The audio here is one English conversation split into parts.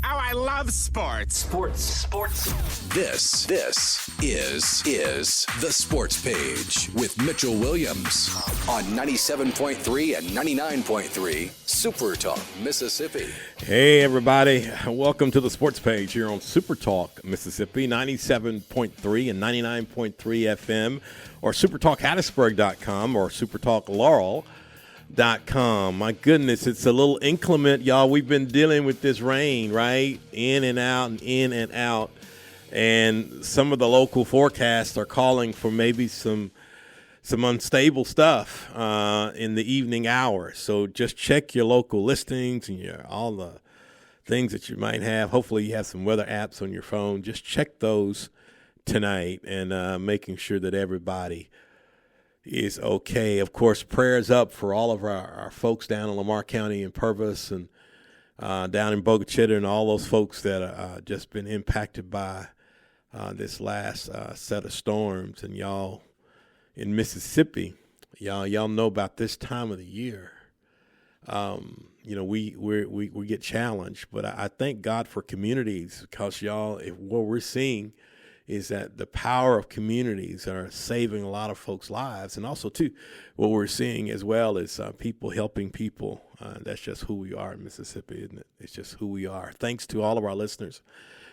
Oh, I love sports. Sports. This is the Sports Page with Mitchell Williams on 97.3 and 99.3 SuperTalk, Mississippi. Hey, everybody. Welcome to the Sports Page here on SuperTalk, Mississippi, 97.3 and 99.3 FM, or SuperTalk or SuperTalk Laurel.com. My goodness, it's a little inclement, y'all. We've been dealing with this rain, right? In and out and in and out. And some of the local forecasts are calling for maybe some unstable stuff in the evening hours. So just check your local listings and all the things that you might have. Hopefully you have some weather apps on your phone. Just check those tonight and making sure that everybody is okay. Of course, prayers up for all of our folks down in Lamar County and Purvis and down in Boca Chica and all those folks that are just been impacted by this last set of storms. And y'all in Mississippi, y'all know about this time of the year. We get challenged, but I thank God for communities because what we're seeing is that the power of communities are saving a lot of folks' lives. And also, too, what we're seeing as well is people helping people. That's just who we are in Mississippi, isn't it? It's just who we are. Thanks to all of our listeners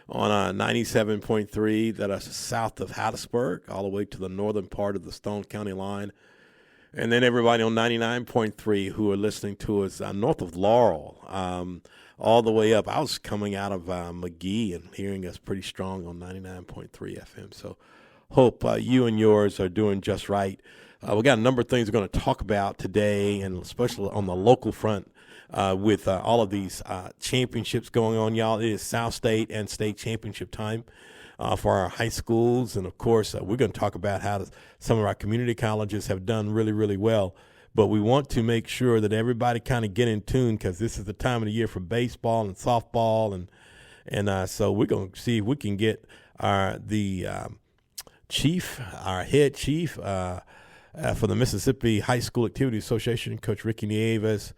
on 97.3 that are south of Hattiesburg, all the way to the northern part of the Stone County line. And then everybody on 99.3 who are listening to us north of Laurel, all the way up. I was coming out of McGee and hearing us pretty strong on 99.3 FM. So hope you and yours are doing just right. We got a number of things we're going to talk about today, and especially on the local front with all of these championships going on, y'all. It is South State and state championship time for our high schools. And, of course, we're going to talk about how some of our community colleges have done really, really well. But we want to make sure that everybody kind of get in tune because this is the time of the year for baseball and softball. And so we're going to see if we can get our head chief for the Mississippi High School Activity Association, Coach Ricky Nieves,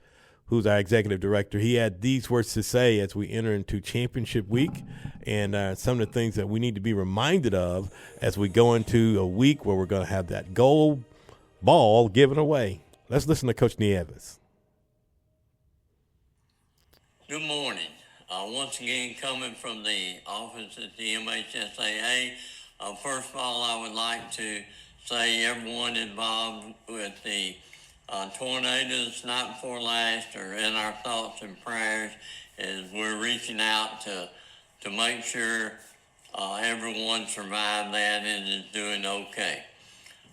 who's our executive director. He had these words to say as we enter into championship week and some of the things that we need to be reminded of as we go into a week where we're going to have that gold ball given away. Let's listen to Coach Nieves. Good morning. Once again, coming from the office at the MHSAA, first of all, I would like to say everyone involved with the tornadoes night before last are in our thoughts and prayers as we're reaching out to make sure everyone survived that and is doing okay.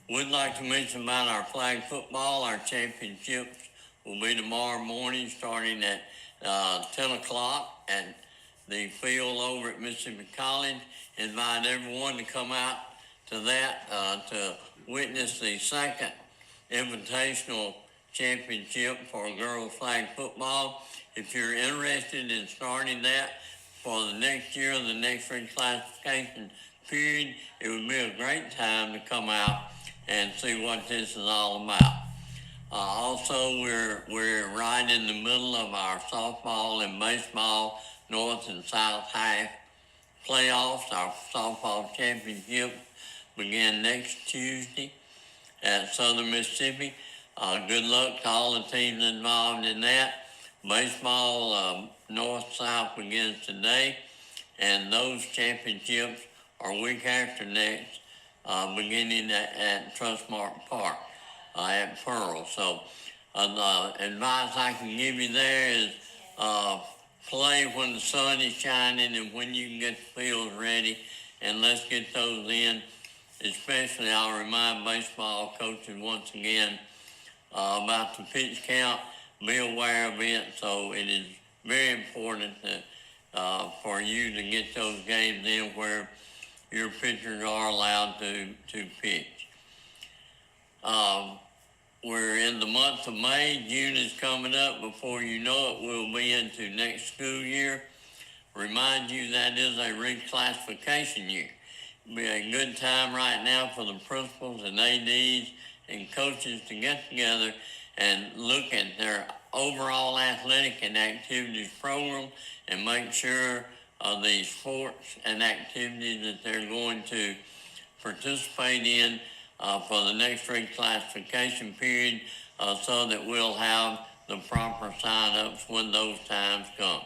Would like to mention about our flag football. Our championships will be tomorrow morning starting at 10 o'clock at the field over at Mississippi College. Invite everyone to come out to that to witness the second invitational championship for girls flag football. If you're interested in starting that for the next year, the next reclassification period, it would be a great time to come out and see what this is all about. Also, we're right in the middle of our softball and baseball North and South half playoffs. Our softball championship begin next Tuesday at Southern Mississippi. Good luck to all the teams involved in that. Baseball North-South begins today, and those championships are week after next, beginning at Trustmark Park at Pearl. So the advice I can give you there is play when the sun is shining and when you can get the fields ready, and let's get those in. Especially, I'll remind baseball coaches once again about the pitch count. Be aware of it. So it is very important for you to get those games in where your pitchers are allowed to pitch. We're in the month of May. June is coming up. Before you know it, we'll be into next school year. Remind you that is a reclassification year. It'll be a good time right now for the principals and ADs and coaches to get together and look at their overall athletic and activities program and make sure the sports and activities that they're going to participate in for the next reclassification period so that we'll have the proper sign-ups when those times come.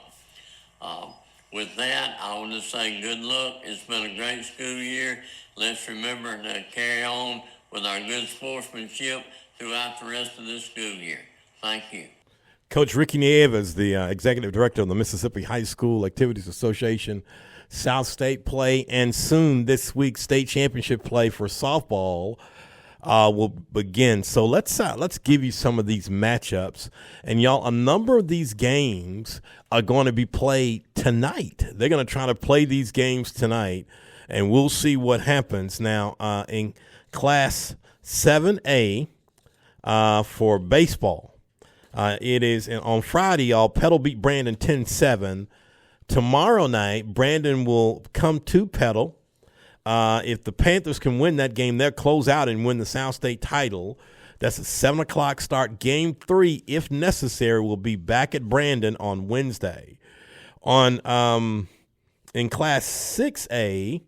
With that, I want to say good luck. It's been a great school year. Let's remember to carry on with our good sportsmanship throughout the rest of this school year. Thank you. Coach Ricky Nieves, the executive director of the Mississippi High School Activities Association, South State play, and soon this week state championship play for softball will begin. So let's give you some of these matchups. And y'all, a number of these games are going to be played tonight. They're going to try to play these games tonight, and we'll see what happens. Now, in Class 7A for baseball, it is on Friday, y'all. Petal beat Brandon 10-7. Tomorrow night, Brandon will come to Petal. If the Panthers can win that game, they'll close out and win the South State title. That's a 7 o'clock start. Game 3, if necessary, will be back at Brandon on Wednesday. In Class 6A,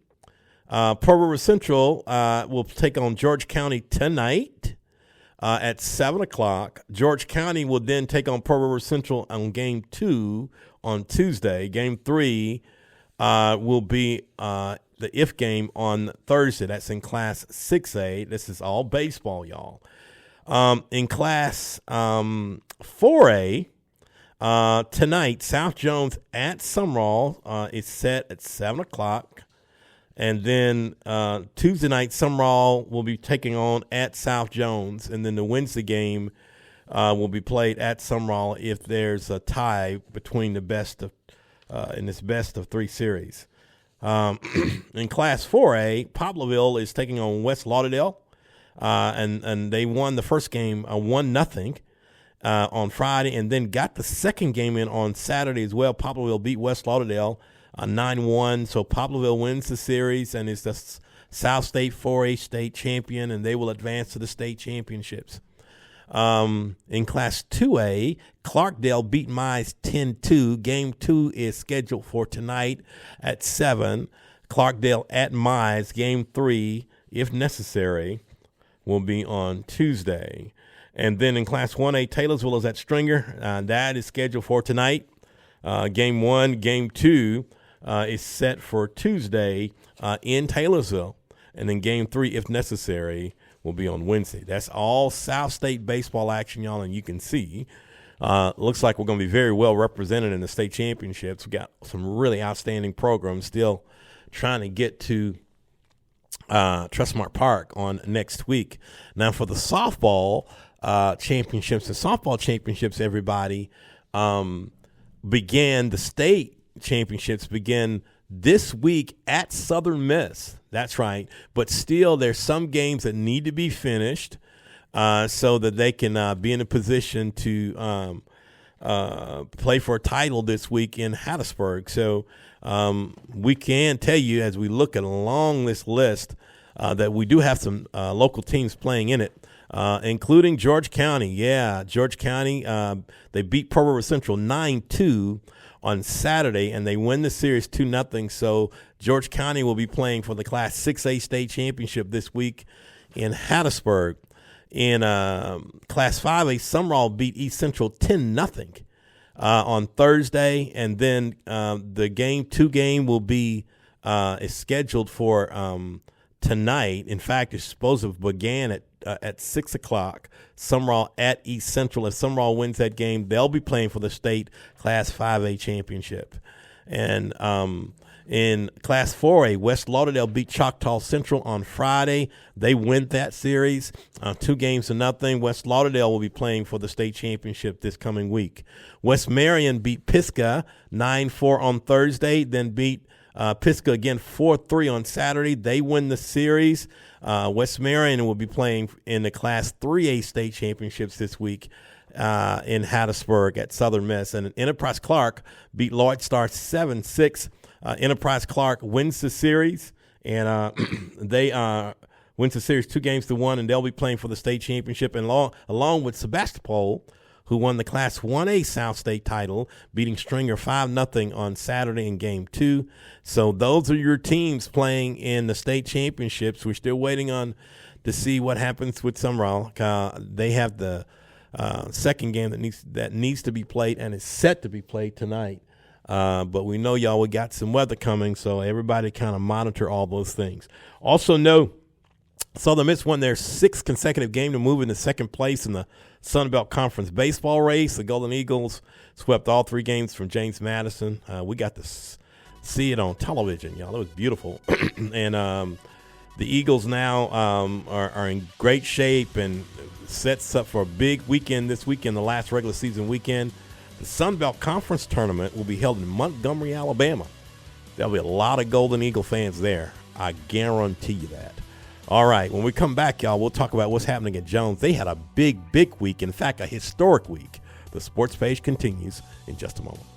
Pearl River Central will take on George County tonight at 7 o'clock. George County will then take on Pearl River Central on Game 2 on Tuesday. Game 3 will be the if game on Thursday. That's in Class 6A. This is all baseball, y'all. In Class 4A, tonight, South Jones at Sumrall is set at 7 o'clock. And then Tuesday night, Sumrall will be taking on at South Jones. And then the Wednesday game will be played at Sumrall if there's a tie between the best of in this best of 3 series. In Class 4A, Poplarville is taking on West Lauderdale, and they won the first game 1-0 on Friday, and then got the second game in on Saturday as well. Poplarville beat West Lauderdale 9-1, so Poplarville wins the series and is the South State 4A state champion, and they will advance to the state championships. In Class 2A, Clarkdale beat Mize 10-2. Game 2 is scheduled for tonight at 7. Clarkdale at Mize. Game 3, if necessary, will be on Tuesday. And then in Class 1A, Taylorsville is at Stringer. That is scheduled for tonight. Game 1, Game 2 is set for Tuesday in Taylorsville. And then Game 3, if necessary, will be on Wednesday. That's all South State baseball action, y'all, and you can see. Looks like we're going to be very well represented in the state championships. We got some really outstanding programs still trying to get to Trustmark Park on next week. Now for the softball championships, everybody, the state championships begin this week at Southern Miss. That's right. But still, there's some games that need to be finished so that they can be in a position to play for a title this week in Hattiesburg. So we can tell you, as we look along this list, that we do have some local teams playing in it, including George County. Yeah, George County, they beat Pearl River Central 9-2 on Saturday, and they win the series 2-0. So George County will be playing for the Class 6A state championship this week in Hattiesburg. In Class 5A, Sumrall beat East Central 10-0 on Thursday, and then the Game 2 game will be is scheduled for tonight. In fact, it's supposed to begin at 6 o'clock. Sumrall at East Central. If Sumrall wins that game, they'll be playing for the state Class 5A championship. And in Class 4A, West Lauderdale beat Choctaw Central on Friday. They win that series 2-0. West Lauderdale will be playing for the state championship this coming week. West Marion beat Pisgah 9-4 on Thursday, then beat Pisgah again 4-3 on Saturday. They win the series. West Marion will be playing in the Class 3A state championships this week in Hattiesburg at Southern Miss. And Enterprise Clark beat Lloyd Star 7-6. Enterprise Clark wins the series, and they wins the series 2-1, and they'll be playing for the state championship. And along with Sebastopol, who won the Class 1A South State title, beating Stringer 5-0 on Saturday in Game 2. So those are your teams playing in the state championships. We're still waiting on to see what happens with Sumrall. They have the second game that needs to be played and is set to be played tonight. But we know, y'all, we got some weather coming, so everybody kind of monitor all those things. Also know Southern Miss won their 6th consecutive game to move into second place in the Sun Belt Conference baseball race. The Golden Eagles swept all 3 games from James Madison. We got to see it on television, y'all. It was beautiful. And the Eagles now are in great shape and sets up for a big weekend this weekend, the last regular season weekend. The Sun Belt Conference tournament will be held in Montgomery, Alabama. There'll be a lot of Golden Eagle fans there. I guarantee you that. All right, when we come back, y'all, we'll talk about what's happening at Jones. They had a big week. In fact, a historic week. The sports page continues in just a moment.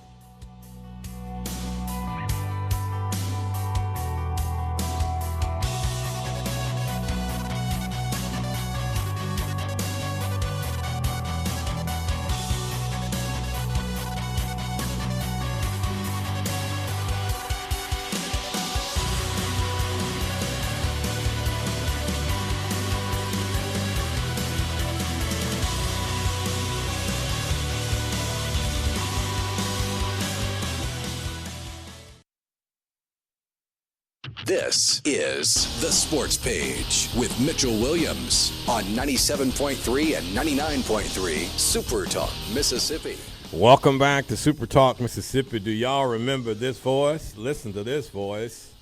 This is The Sports Page with Mitchell Williams on 97.3 and 99.3 SuperTalk, Mississippi. Welcome back to SuperTalk, Mississippi. Do y'all remember this voice? Listen to this voice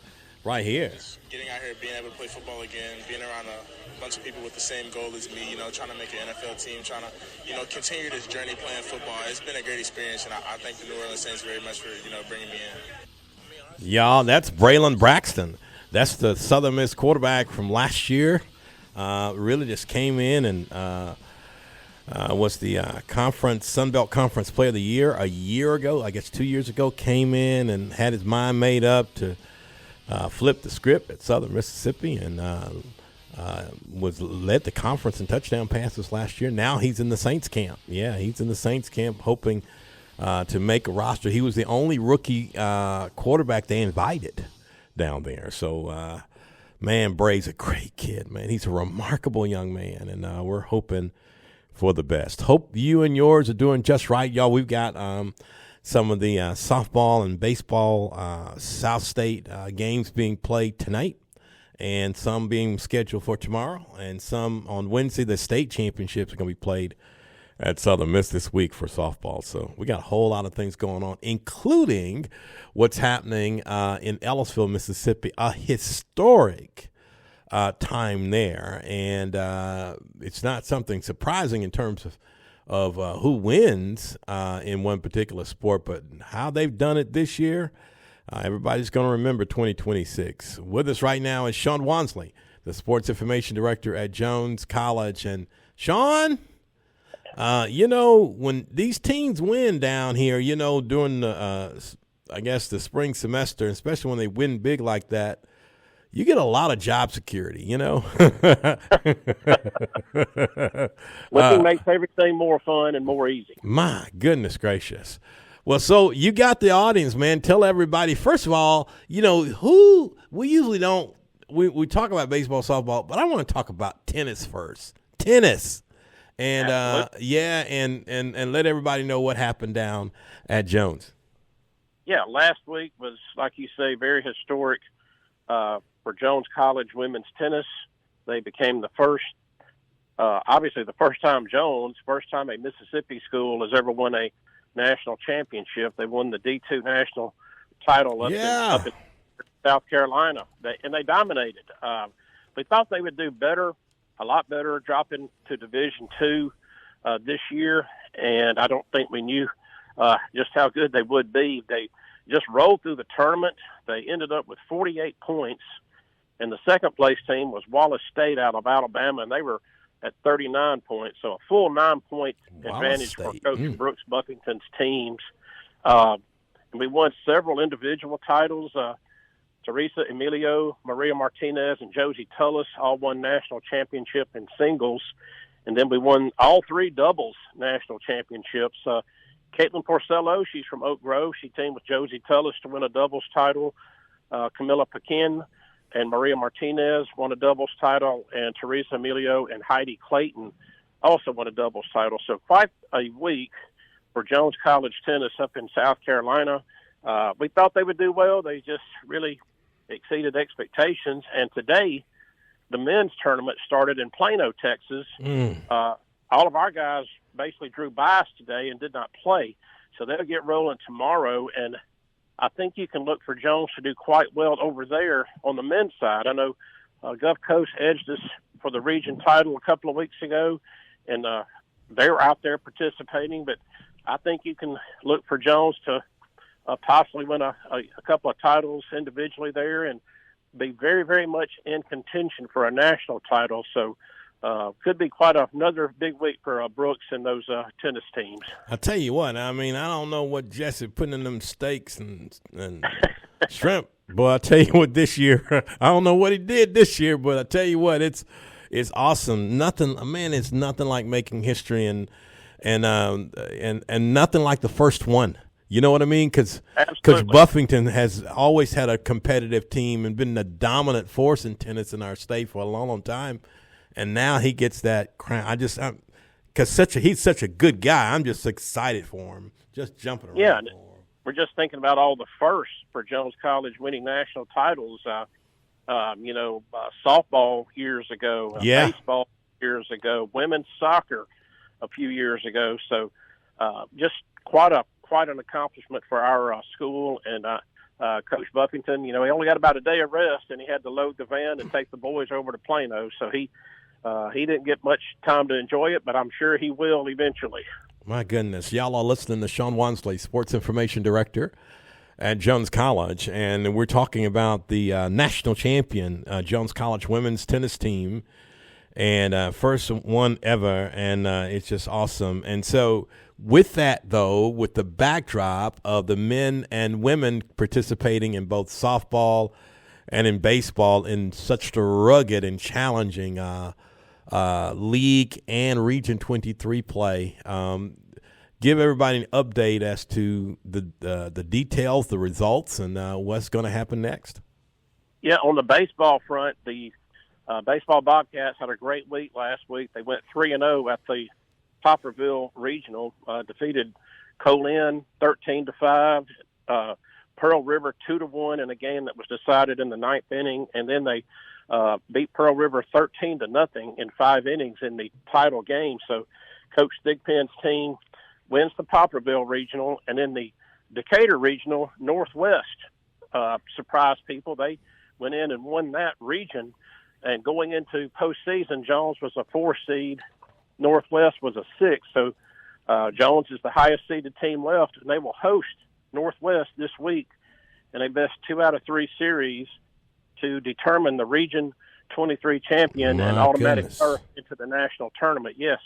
right here. Just getting out here, being able to play football again, being around a bunch of people with the same goal as me, trying to make an NFL team, trying to, continue this journey playing football. It's been a great experience, and I thank the New Orleans Saints very much for, bringing me in. Y'all, that's Braylon Braxton. That's the Southern Miss quarterback from last year. Really just came in and was the Sun Belt Conference Player of the Year a year ago. I guess 2 years ago, came in and had his mind made up to flip the script at Southern Mississippi and led the conference in touchdown passes last year. Now he's in the Saints camp. Yeah, he's in the Saints camp hoping to make a roster. He was the only rookie quarterback they invited down there. So, man, Bray's a great kid, man. He's a remarkable young man, and we're hoping for the best. Hope you and yours are doing just right, y'all. We've got some of the softball and baseball South State games being played tonight, and some being scheduled for tomorrow, and some on Wednesday. The state championships are going to be played at Southern Miss this week for softball. So we got a whole lot of things going on, including what's happening in Ellisville, Mississippi, a historic time there. And it's not something surprising in terms of who wins in one particular sport, but how they've done it this year, everybody's going to remember 2026. With us right now is Sean Wansley, the sports information director at Jones College. And Sean, when these teams win down here, during the, the spring semester, especially when they win big like that, you get a lot of job security, Which makes everything more fun and more easy. My goodness gracious. Well, so you got the audience, man. Tell everybody, first of all, who we usually don't, we talk about baseball, softball, but I want to talk about tennis first. Tennis. And, and let everybody know what happened down at Jones. Yeah, last week was, like you say, very historic for Jones College women's tennis. They became the first, obviously the first time a Mississippi school has ever won a national championship. They won the D2 national title up in South Carolina, and they dominated. We thought they would do better, a lot better, dropping to Division II this year, and I don't think we knew just how good they would be. They just rolled through the tournament. They ended up with 48 points, and the second-place team was Wallace State out of Alabama, and they were at 39 points, so a full 9-point advantage for Coach Brooks Buffington's teams. We won several individual titles. Teresa Emilio, Maria Martinez, and Josie Tullis all won national championship in singles. And then we won all 3 doubles national championships. Caitlin Porcello, she's from Oak Grove. She teamed with Josie Tullis to win a doubles title. Camilla Pekin and Maria Martinez won a doubles title, and Teresa Emilio and Heidi Clayton also won a doubles title. So quite a week for Jones College tennis up in South Carolina. We thought they would do well. They just really exceeded expectations. And today, the men's tournament started in Plano, Texas. All of our guys basically drew buys today and did not play. So they'll get rolling tomorrow. And I think you can look for Jones to do quite well over there on the men's side. I know Gulf Coast edged us for the region title a couple of weeks ago, and they're out there participating. But I think you can look for Jones to possibly win a couple of titles individually there and be very, very much in contention for a national title. So could be quite another big week for Brooks and those tennis teams. I'll tell you what, I mean, I don't know what Jesse putting in them steaks and shrimp, but I'll tell you what this year, I don't know what he did this year, but I'll tell you what, it's awesome. It's nothing like making history and nothing like the first one. You know what I mean? Because Buffington has always had a competitive team and been the dominant force in tennis in our state for a long, long time. And now he gets that crown. He's such a good guy. I'm just excited for him, just jumping around. Yeah, we're just thinking about all the firsts for Jones College winning national titles. Softball years ago, baseball years ago, women's soccer a few years ago. So just quite an accomplishment for our school and Coach Buffington. You know, he only got about a day of rest, and he had to load the van and take the boys over to Plano. So he didn't get much time to enjoy it, but I'm sure he will eventually. My goodness. Y'all are listening to Sean Wansley, Sports Information Director at Jones College, and we're talking about the national champion Jones College women's tennis team, and first one ever, and it's just awesome. And so with that, though, with the backdrop of the men and women participating in both softball and in baseball in such a rugged and challenging league and Region 23 play, give everybody an update as to the details, the results, and what's going to happen next. Yeah, on the baseball front, the baseball Bobcats had a great week last week. They went 3-0 at the Poplarville Regional, defeated Colin 13-5, Pearl River 2-1 in a game that was decided in the 9th inning, and then they beat Pearl River 13-0 in 5 innings in the title game. So Coach Thigpen's team wins the Poplarville Regional, and then the Decatur Regional, Northwest surprised people. They went in and won that region, and going into postseason, Jones was a 4 seed. Northwest was a 6, so Jones is the highest seeded team left, and they will host Northwest this week in a best 2 out of 3 series to determine the Region 23 champion and automatic berth into the national tournament. Yes,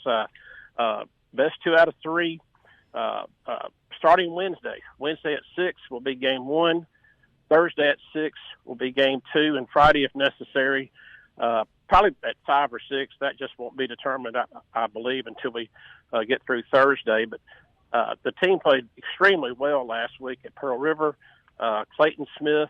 best 2 out of 3 starting Wednesday. Wednesday at 6 will be game 1. Thursday at 6 will be game 2, and Friday, if necessary, probably at 5 or 6. That just won't be determined, I believe, until we get through Thursday. But the team played extremely well last week at Pearl River. Colton Smith,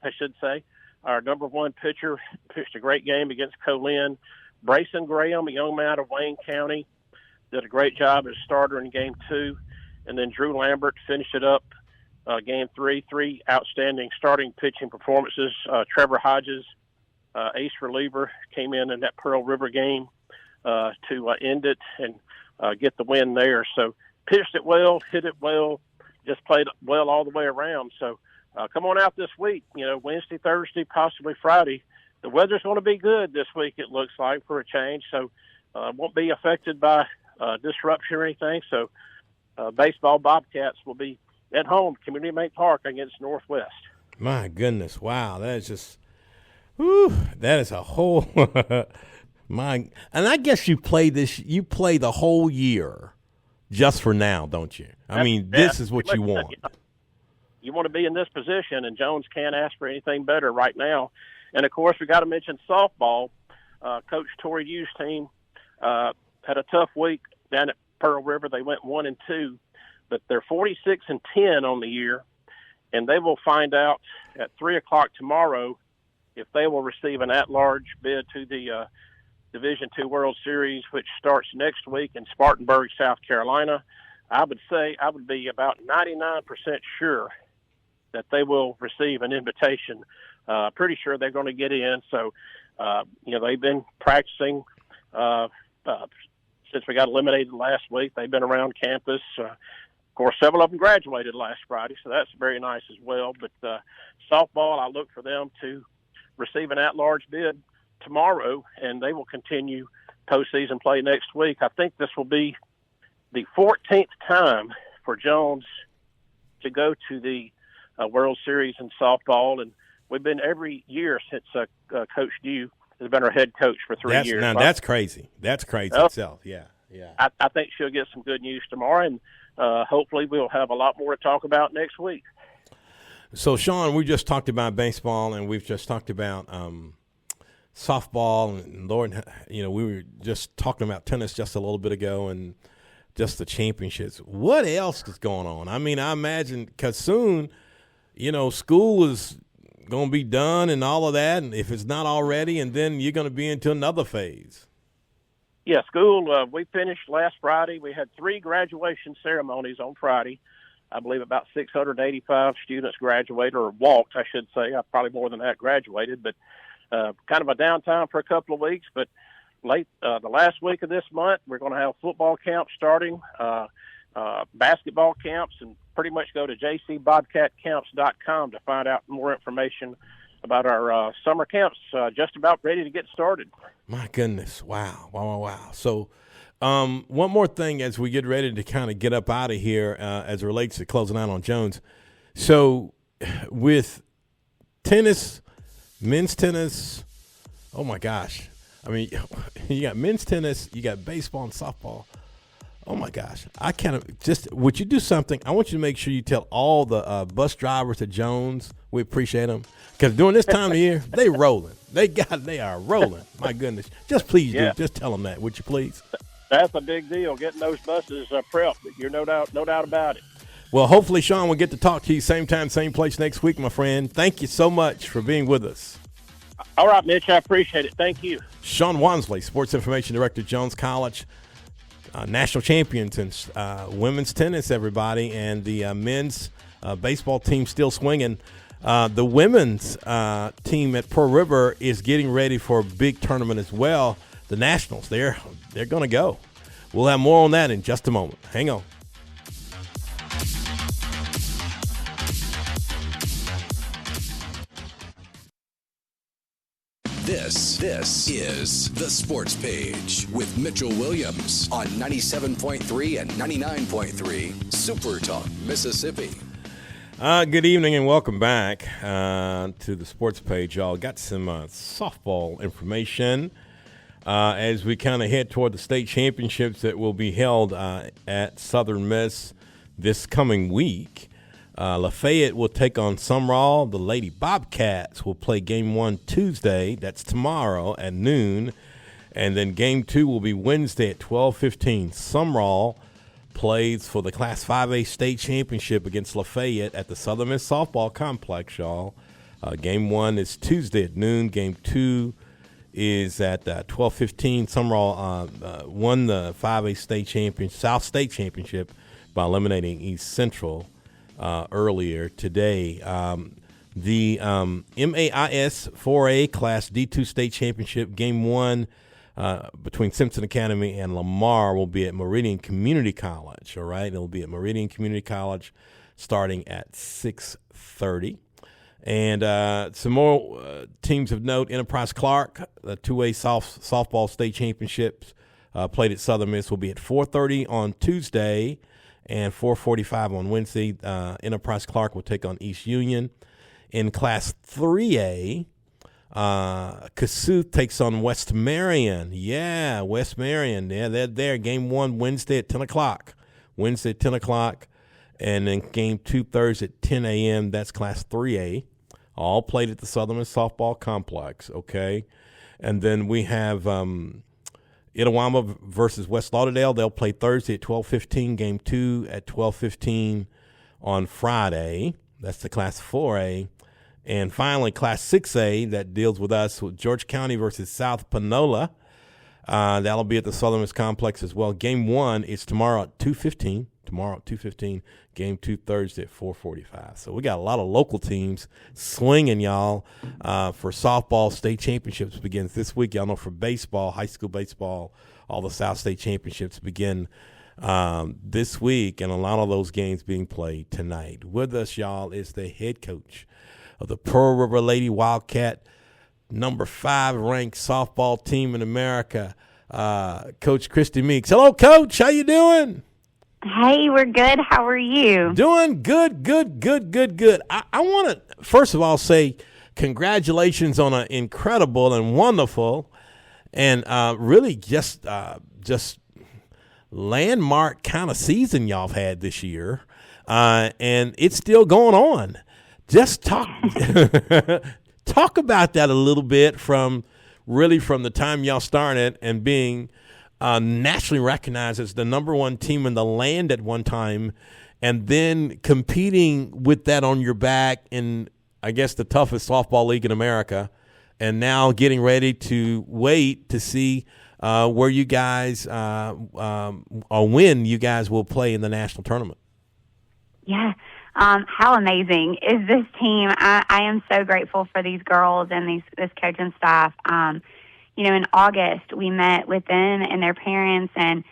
I should say, our number 1 pitcher, pitched a great game against Colin. Brayson Graham, a young man out of Wayne County, did a great job as starter in game 2. And then Drew Lambert finished it up game 3. 3 outstanding starting pitching performances. Trevor Hodges, ace reliever, came in that Pearl River game to end it and get the win there. So pitched it well, hit it well, just played well all the way around. So come on out this week, Wednesday, Thursday, possibly Friday. The weather's going to be good this week, it looks like, for a change. So won't be affected by disruption or anything. So baseball Bobcats will be at home, Community Bank Park against Northwest. My goodness. Wow. That is just, that is a whole, and I guess you play the whole year just for now, don't you? I mean, this is what you want. You want to be in this position, and Jones can't ask for anything better right now. And, of course, we got to mention softball. Coach Tori Hughes' team had a tough week down at Pearl River. They went 1-2, but they're 46-10 on the year, and they will find out at 3:00 tomorrow if they will receive an at-large bid to the Division II World Series, which starts next week in Spartanburg, South Carolina. I would say I would be about 99% sure that they will receive an invitation. Pretty sure they're going to get in. So, they've been practicing since we got eliminated last week. They've been around campus. Of course, several of them graduated last Friday, so that's very nice as well. But softball, I look for them to receive an at-large bid tomorrow, and they will continue postseason play next week. I think this will be the 14th time for Jones to go to the World Series in softball, and we've been every year since Coach Dew has been our head coach for 3 years. Now, that's crazy. That's crazy itself. Yeah. I think she'll get some good news tomorrow, and hopefully we'll have a lot more to talk about next week. So, Sean, we just talked about baseball, and we've just talked about softball, and Lord, we were just talking about tennis just a little bit ago, and just the championships. What else is going on? I mean, I imagine because soon, school is going to be done and all of that, and if it's not already, and then you're going to be into another phase. Yeah, school, we finished last Friday. We had 3 graduation ceremonies on Friday. I believe about 685 students graduated, or walked, I should say. Probably more than that graduated, but kind of a downtime for a couple of weeks. But the last week of this month, we're going to have football camps starting, basketball camps, and pretty much go to jcbobcatcamps.com to find out more information about our summer camps. Just about ready to get started. My goodness. Wow. So one more thing as we get ready to kind of get up out of here as it relates to closing out on Jones. So with tennis, men's tennis, oh, my gosh. I mean, you got men's tennis, you got baseball and softball. Oh, my gosh. Would you do something? I want you to make sure you tell all the bus drivers at Jones we appreciate them. Because during this time of year, they rolling. They are rolling. My goodness. Just please do. Just tell them that, would you please? That's a big deal, getting those buses prepped. You're no doubt about it. Well, hopefully, Sean, we'll get to talk to you same time, same place next week, my friend. Thank you so much for being with us. All right, Mitch, I appreciate it. Thank you. Sean Wansley, Sports Information Director, Jones College. National champions in women's tennis, everybody, and the men's baseball team still swinging. The women's team at Pearl River is getting ready for a big tournament as well. The Nationals, they're going to go. We'll have more on that in just a moment. Hang on. This is The Sports Page with Mitchell Williams on 97.3 and 99.3 SuperTalk, Mississippi. Good evening and welcome back to The Sports Page, y'all. Got some softball information as we kind of head toward the state championships that will be held at Southern Miss this coming week. Lafayette will take on Sumrall. The Lady Bobcats will play Game 1 Tuesday. That's tomorrow at noon. And then Game 2 will be Wednesday at 12:15. Sumrall plays for the Class 5A state championship against Lafayette at the Southern Miss Softball Complex, y'all. Game 1 is Tuesday at noon. Game 2 is at 12:15. Sumrall won the 5A South State Championship by eliminating East Central earlier today. The MAIS 4A Class D2 State Championship Game 1 between Simpson Academy and Lamar will be at Meridian Community College. All right, it'll be at Meridian Community College starting at 6:30. And some more teams of note: Enterprise Clark, the 2A softball state championships played at Southern Miss will be at 4:30 on Tuesday and 4:45 on Wednesday. Enterprise Clark will take on East Union. In Class 3A, Kasuth takes on West Marion. Yeah, West Marion. Yeah, they're there. Game 1 Wednesday at 10 o'clock. Wednesday at 10 o'clock. And then Game 2 Thursday at 10 a.m. That's Class 3A. All played at the Southern Miss Softball Complex, okay? And then we have Itawamba versus West Lauderdale. They'll play Thursday at 12:15. Game 2 at 12:15 on Friday. That's the Class 4A. And finally, Class 6A that deals with us with George County versus South Panola. That'll be at the Southern Miss Complex as well. Game 1 is tomorrow at 2:15. Tomorrow at 2:15. Game 2 Thursday at 4:45. So we got a lot of local teams swinging, y'all, for softball. State championships begins this week. Y'all know for baseball, high school baseball, all the South State championships begin this week, and a lot of those games being played tonight. With us, y'all, is the head coach of the Pearl River Lady Wildcat, number 5 ranked softball team in America, Coach Christy Meeks. Hello, Coach. How you doing? Hey, we're good. How are you? Doing good. I want to, first of all, say congratulations on an incredible and wonderful and really just landmark kind of season y'all have had this year, and it's still going on. Just talk about that a little bit from the time y'all started and being nationally recognized as the number 1 team in the land at one time, and then competing with that on your back in, I guess, the toughest softball league in America, and now getting ready to wait to see where you guys or when you guys will play in the national tournament. Yeah. How amazing is this team? I am so grateful for these girls and this coaching staff. In August, we met with them and their parents, and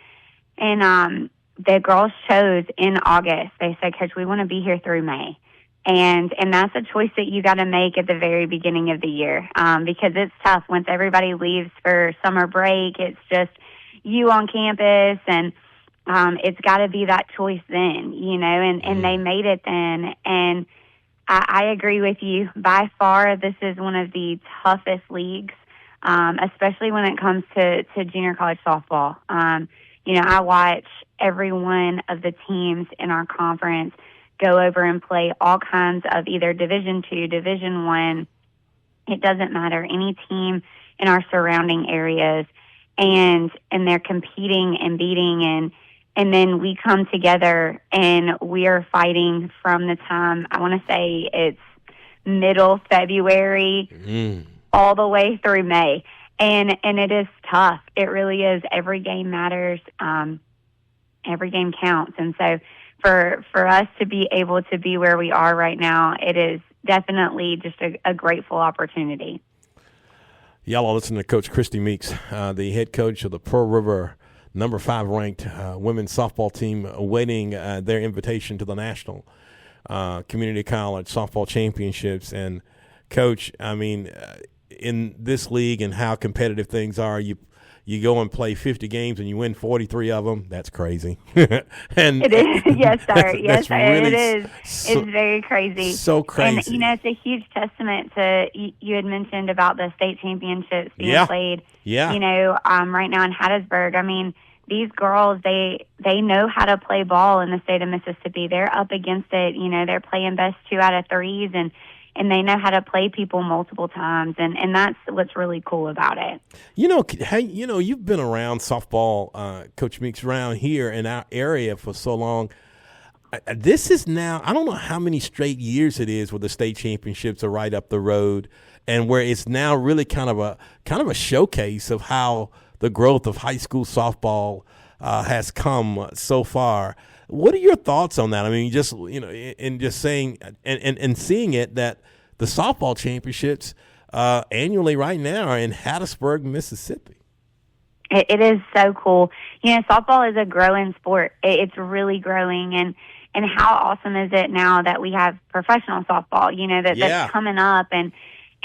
the girls chose in August. They said, Coach, we want to be here through May. And that's a choice that you got to make at the very beginning of the year, because it's tough once everybody leaves for summer break. It's just you on campus, and it's got to be that choice then, and they made it then. And I agree with you. By far, this is one of the toughest leagues, especially when it comes to junior college softball. I watch every one of the teams in our conference go over and play all kinds of either Division II, Division I. It doesn't matter, any team in our surrounding areas, and they're competing and beating, and then we come together and we are fighting from the time, I want to say it's middle February all the way through May. And it is tough. It really is. Every game matters. Every game counts. And so for us to be able to be where we are right now, it is definitely just a grateful opportunity. Y'all are listening to Coach Christy Meeks, the head coach of the Pearl River number 5 ranked women's softball team, awaiting their invitation to the National Community College Softball Championships. And, Coach, I mean, in this league and how competitive things are, you go and play 50 games and you win 43 of them. That's crazy. And it is. Yes, sir. Yes, sir. Really it is. It's very crazy. So crazy. And, it's a huge testament to, you had mentioned about the state championships being played, right now in Hattiesburg. I mean, these girls, they know how to play ball in the state of Mississippi. They're up against it. They're playing best 2 out of 3s, and they know how to play people multiple times, and that's what's really cool about it. Hey, you've been around softball, Coach Meeks, around here in our area for so long. This is now, I don't know how many straight years it is where the state championships are right up the road, and where it's now really kind of a showcase of how the growth of high school softball has come so far. What are your thoughts on that? I mean, just in just saying and seeing it that the softball championships annually right now are in Hattiesburg, Mississippi. It is so cool. Softball is a growing sport. It's really growing, and how awesome is it now that we have professional softball? That's coming up, and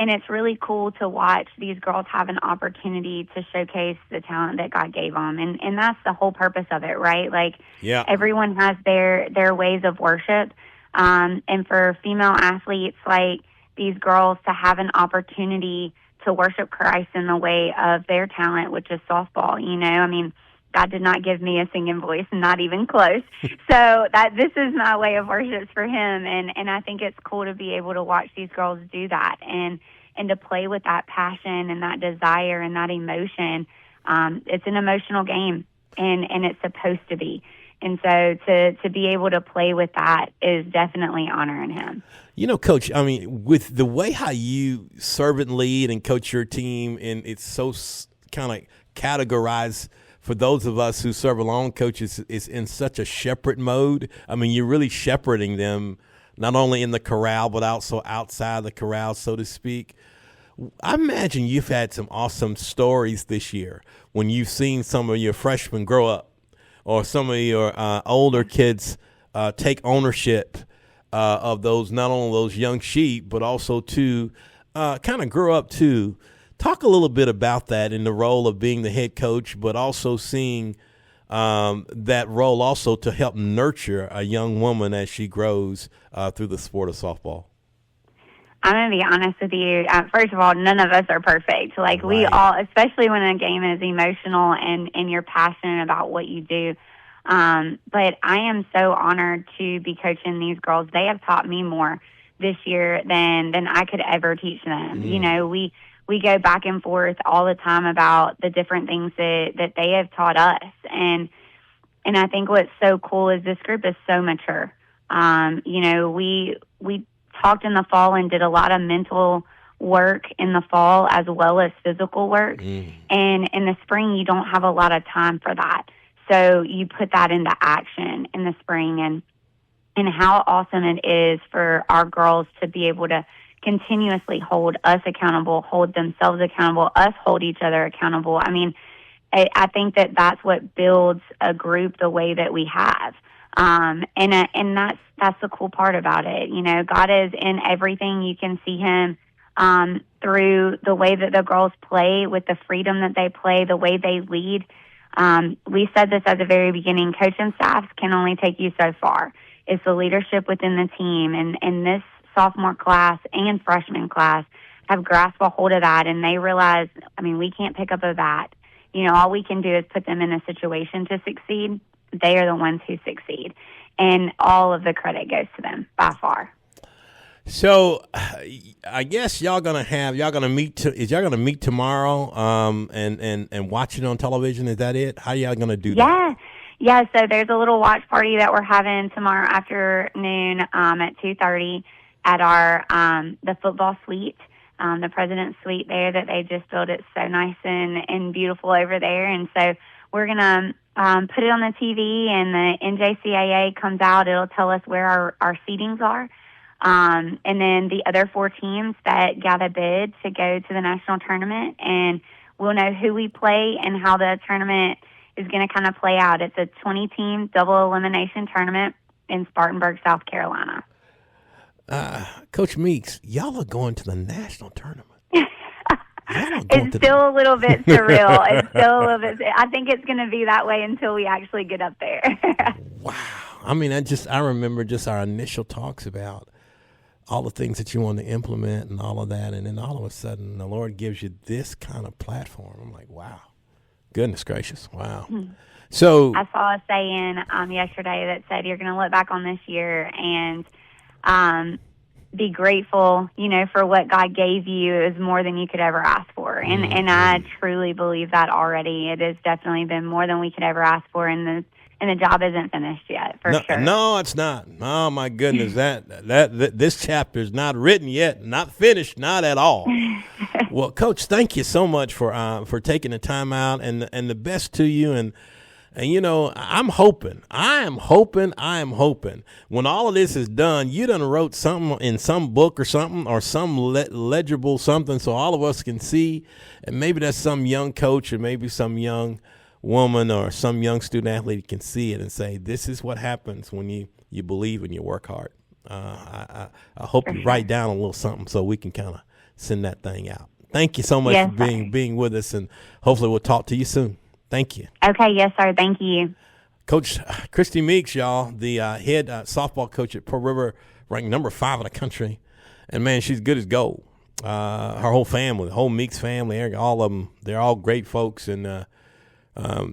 it's really cool to watch these girls have an opportunity to showcase the talent that God gave them. And that's the whole purpose of it, right? Like, everyone has their ways of worship. And for female athletes like these girls to have an opportunity to worship Christ in the way of their talent, which is softball, I mean, God did not give me a singing voice, not even close. So this is my way of worship for him. And I think it's cool to be able to watch these girls do that and to play with that passion and that desire and that emotion. It's an emotional game, and it's supposed to be. And so to be able to play with that is definitely honoring him. You know, Coach, I mean, with the way how you serve and lead and coach your team, and it's so kind of categorized for those of us who serve along, coaches, is in such a shepherd mode. I mean, you're really shepherding them, not only in the corral, but also outside the corral, so to speak. I imagine you've had some awesome stories this year when you've seen some of your freshmen grow up, or some of your older kids take ownership of those, not only those young sheep, but also to kind of grow up too. Talk a little bit about that in the role of being the head coach, but also seeing that role also to help nurture a young woman as she grows through the sport of softball. I'm going to be honest with you. First of all, none of us are perfect. Like, right. We all, especially when a game is emotional and you're passionate about what you do. But I am so honored to be coaching these girls. They have taught me more this year than I could ever teach them. You know, we go back and forth all the time about the different things that they have taught us. And I think what's so cool is this group is so mature. You know, we talked in the fall and did a lot of mental work in the fall as well as physical work. And in the spring, you don't have a lot of time for that. So you put that into action in the spring, and how awesome it is for our girls to be able to continuously hold us accountable, hold themselves accountable, us hold each other accountable. I mean, I think that that's what builds a group the way that we have. And that's the cool part about it. You know, God is in everything. You can see him through the way that the girls play, with the freedom that they play, the way they lead. We said this at the very beginning, coaching staffs can only take you so far. It's the leadership within the team. And this sophomore class and freshman class have grasped a hold of that, and they realize, I mean, we can't pick up a bat. You know, all we can do is put them in a situation to succeed. They are the ones who succeed, and all of the credit goes to them by far. So, I guess y'all gonna meet tomorrow, and watch it on television. Is that it? How y'all gonna do that? Yeah. So there's a little watch party that we're having tomorrow afternoon at 2:30 at our the football suite, the President's Suite there that they just built. It's so nice and beautiful over there, and so we're gonna put it on the TV, and the NJCAA comes out. It'll tell us where our seatings are. And then the other 4 teams that got a bid to go to the national tournament, and we'll know who we play and how the tournament is going to kind of play out. It's a 20-team double elimination tournament in Spartanburg, South Carolina. Coach Meeks, y'all are going to the national tournament. It's still a little bit surreal. It's still a little bit. I think it's going to be that way until we actually get up there. Wow. I mean, I remember just our initial talks about all the things that you want to implement and all of that, and then all of a sudden the Lord gives you this kind of platform. I'm like, wow, goodness gracious, wow. So I saw a saying yesterday that said you're going to look back on this year and be grateful, you know, for what God gave you is more than you could ever ask for. And I truly believe that already. It has definitely been more than we could ever ask for, and the job isn't finished yet, for sure. No, it's not. Oh my goodness, that this chapter is not written yet, not finished, not at all. Well, Coach, thank you so much for taking the time out, and the best to you. And you know, I am hoping when all of this is done, you done wrote something in some book or something, or some legible something, so all of us can see, and maybe that's some young coach or maybe some young woman or some young student athlete can see it and say, this is what happens when you believe and you work hard. I hope you write down a little something so we can kind of send that thing out. Thank you so much for being with us, and hopefully we'll talk to you soon. Thank you. Okay, yes, sir. Thank you. Coach Christy Meeks, y'all, the head softball coach at Pearl River, ranked number 5 in the country. And, man, she's good as gold. Her whole family, the whole Meeks family, all of them, they're all great folks. And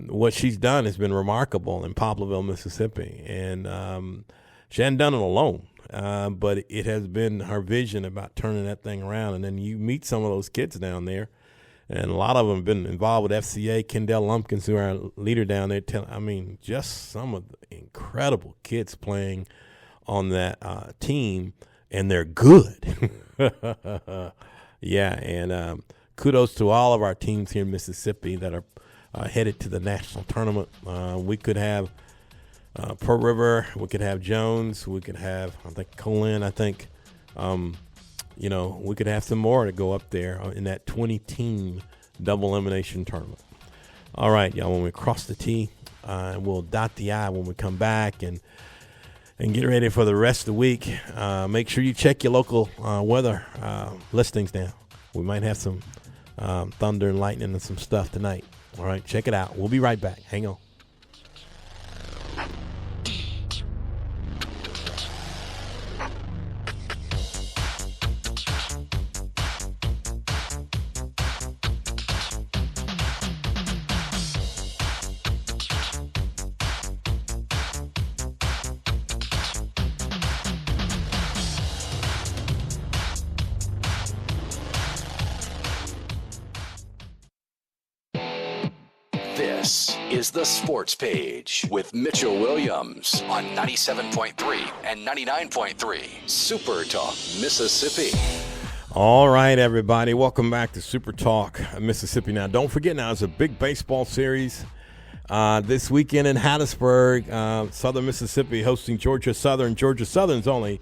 what she's done has been remarkable in Poplarville, Mississippi. And she hadn't done it alone, but it has been her vision about turning that thing around. And then you meet some of those kids down there, And a lot of them have been involved with FCA. Kendall Lumpkins, who are our leader down there, just some of the incredible kids playing on that team, and they're good. Yeah, and kudos to all of our teams here in Mississippi that are headed to the national tournament. We could have Pearl River, we could have Jones, we could have, I think, Colin, we could have some more to go up there in that 20-team double elimination tournament. All right, y'all, when we cross the T, we'll dot the I when we come back and get ready for the rest of the week. Make sure you check your local weather listings now. We might have some thunder and lightning and some stuff tonight. All right, check it out. We'll be right back. Hang on. This is the Sports Page with Mitchell Williams on 97.3 and 99.3 Super Talk, Mississippi. All right, everybody. Welcome back to Super Talk, Mississippi. Now, don't forget now, it's a big baseball series this weekend in Hattiesburg. Southern Mississippi hosting Georgia Southern. Georgia Southern's only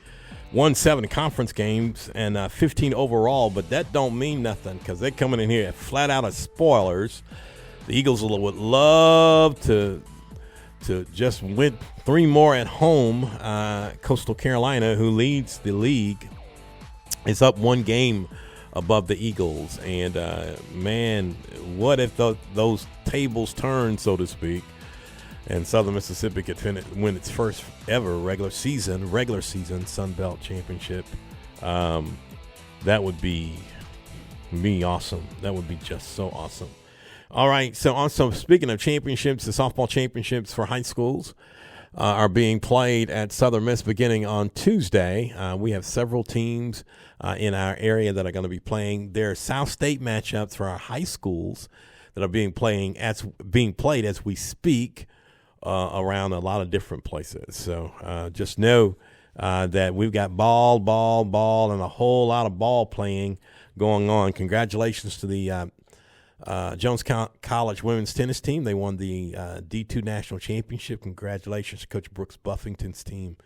won 7 conference games and 15 overall, but that don't mean nothing because they're coming in here flat out as spoilers. The Eagles would love to just win 3 more at home. Coastal Carolina, who leads the league, is up 1 game above the Eagles. And, man, what if those tables turn, so to speak, and Southern Mississippi could win its first ever regular season Sun Belt Championship? That would be awesome. That would be just so awesome. All right, so also speaking of championships, the softball championships for high schools are being played at Southern Miss beginning on Tuesday. We have several teams in our area that are going to be playing. There are South State matchups for our high schools that are being played as we speak around a lot of different places. So just know that we've got ball, and a whole lot of ball playing going on. Congratulations to the Jones College women's tennis team. They won the D2 national championship. Congratulations to Coach Brooks Buffington's team.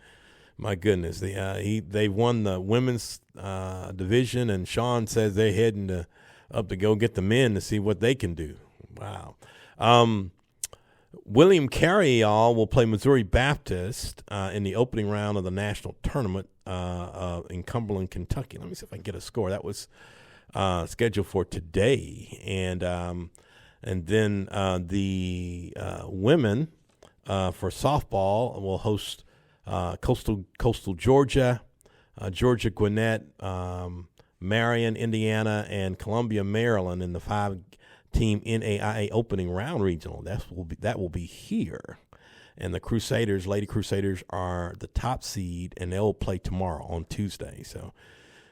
My goodness, they won the women's division, and Sean says they're heading up to go get the men to see what they can do. Wow. William Carey, y'all, will play Missouri Baptist in the opening round of the national tournament in Cumberland, Kentucky. Let me see if I can get a score. That was scheduled for today, and then the women for softball will host Coastal Georgia, Georgia Gwinnett, Marion, Indiana, and Columbia, Maryland in the 5-team NAIA opening round regional. That will be here, and the Lady Crusaders are the top seed, and they'll play tomorrow on Tuesday. So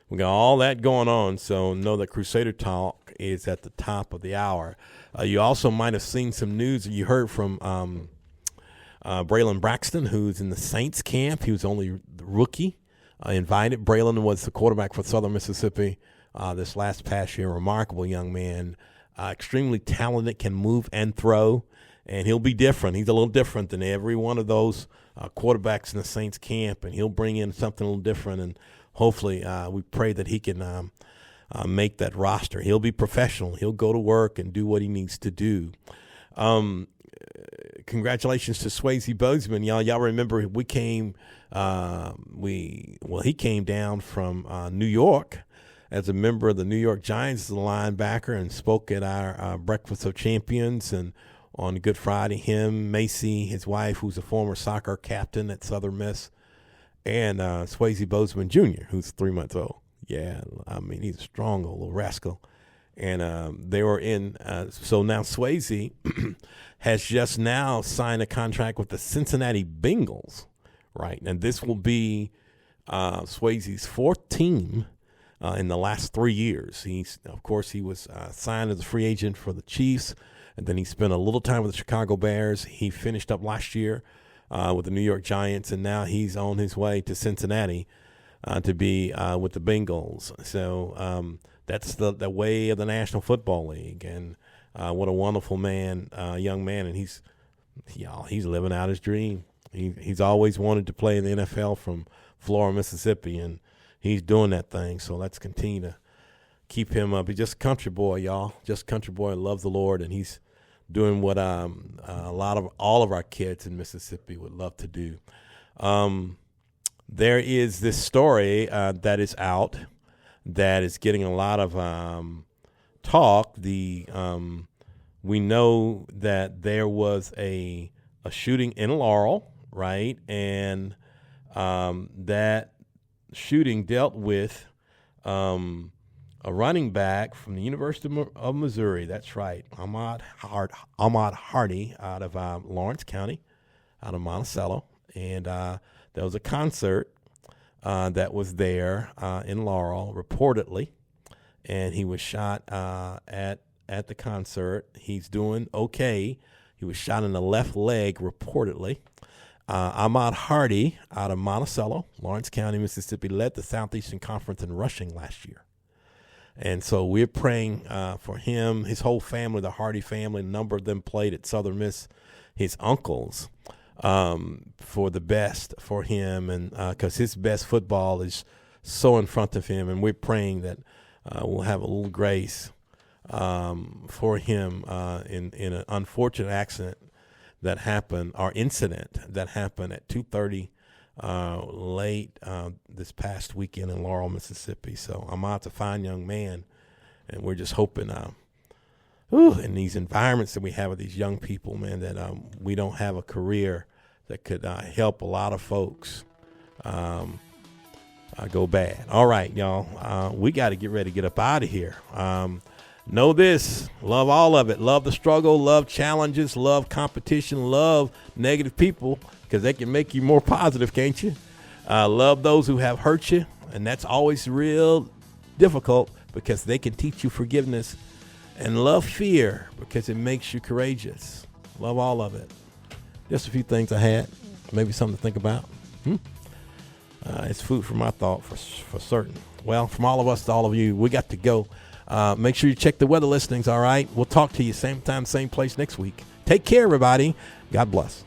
we got all that going on, so know that Crusader Talk is at the top of the hour. You also might have seen some news you heard from Braylon Braxton, who's in the Saints camp. He was only the rookie invited. Braylon was the quarterback for Southern Mississippi this past year. Remarkable young man, extremely talented, can move and throw, and he'll be different. He's a little different than every one of those quarterbacks in the Saints camp, and he'll bring in something a little different, and hopefully, we pray that he can make that roster. He'll be professional. He'll go to work and do what he needs to do. Congratulations to Swayze Bozeman, y'all. Y'all remember he came down from New York as a member of the New York Giants as a linebacker and spoke at our Breakfast of Champions and on Good Friday. Him, Macy, his wife, who's a former soccer captain at Southern Miss, and Swayze Bozeman Jr., who's 3 months old. Yeah, I mean, he's a strong old little rascal. And they were in so now Swayze has just now signed a contract with the Cincinnati Bengals, right? And this will be Swayze's 4th team in the last 3 years. He was signed as a free agent for the Chiefs, and then he spent a little time with the Chicago Bears. He finished up last year with the New York Giants, and now he's on his way to Cincinnati to be with the Bengals. So that's the way of the National Football League, and what a wonderful man, young man, and he's living out his dream. He's always wanted to play in the NFL from Florida, Mississippi, and he's doing that thing. So let's continue to keep him up. He's just a country boy, y'all. Just a country boy, loves the Lord, and he's doing what all of our kids in Mississippi would love to do. There is this story that is out that is getting a lot of talk. We know that there was a shooting in Laurel, right? And that shooting dealt with a running back from the University of Missouri. That's right, Ahmaud Hardy out of Lawrence County, out of Monticello. And there was a concert that was there in Laurel, reportedly, and he was shot at the concert. He's doing okay. He was shot in the left leg, reportedly. Ahmaud Hardy out of Monticello, Lawrence County, Mississippi, led the Southeastern Conference in rushing last year. And so we're praying for him, his whole family, the Hardy family. A number of them played at Southern Miss, his uncles, for the best for him, and because his best football is so in front of him. And we're praying that we'll have a little grace for him in an unfortunate accident that happened, or incident that happened at 2:30 late this past weekend in Laurel, Mississippi. So Ahmaud's a fine young man, and we're just hoping in these environments that we have with these young people, man, that we don't have a career that could help a lot of folks go bad. All right, y'all, we got to get ready to get up out of here. Know this, love all of it. Love the struggle, love challenges, love competition, love negative people, because they can make you more positive, can't you? Love those who have hurt you, and that's always real difficult because they can teach you forgiveness. And love fear because it makes you courageous. Love all of it. Just a few things I had, maybe something to think about. It's food for my thought for certain. Well, from all of us to all of you, we got to go. Make sure you check the weather listings, all right? We'll talk to you same time, same place next week. Take care, everybody. God bless.